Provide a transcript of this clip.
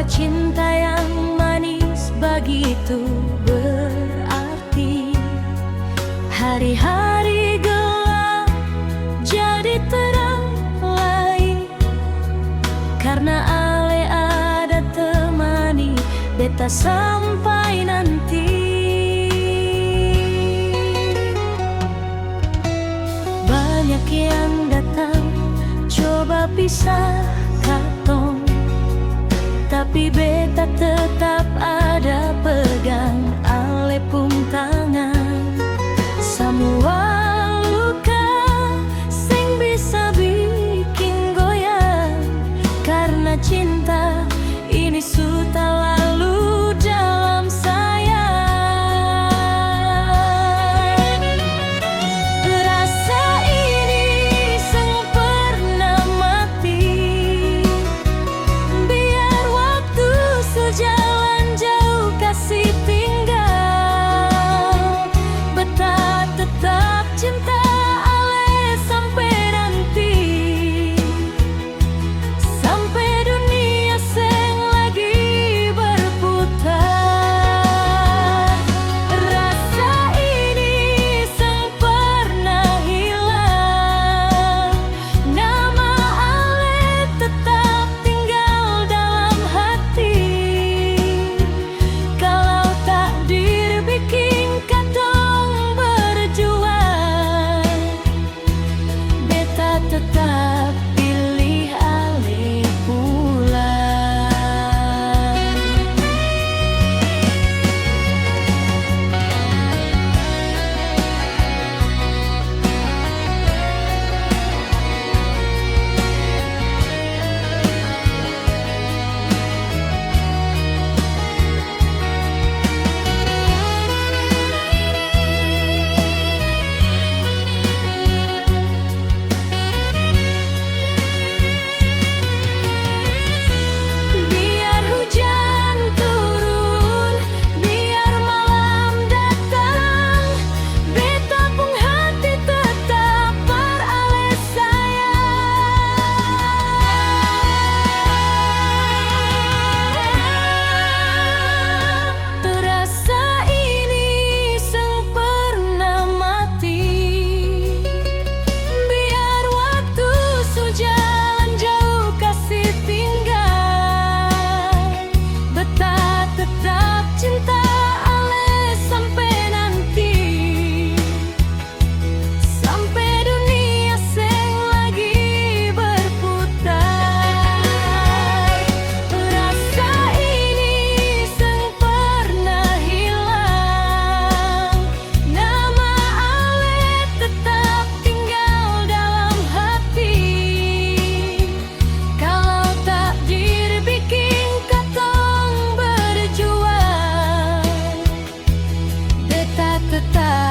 cinta yang manis begitu berarti. Hari-hari gelap jadi terang lagi, karena ale ada temani beta sampai nanti. Banyak yang datang coba pisah katong, tapi beta tetap ada pegang ale pung tangan. Semua luka sing bisa bikin goyang, karena cinta ini sudah lalu dalam sayang. Rasa ini sempurna mati, biar waktu sejalan jauh kasih tinggal. Beta tetap cinta ale sampai nanti, sampai dunia seng lagi berputar. Rasa ini seng pernah hilang, nama ale tetap tinggal dalam hati. Kalau takdir bikin katong berjuang, beta tetap pilih ale pulang. Biar hujan turun, biar malam datang, beta pung hati tetap berale sayang. Terasa ini sempurna mati, biar waktu sejalan jauh kasih tinggal. Beta tetap cinta ale sampai nanti, sampai dunia seng lagi berputar. Rasa ini seng pernah hilang, nama ale tetap tinggal dalam hati. Kalau takdir bikin katong berjuang, beta tetap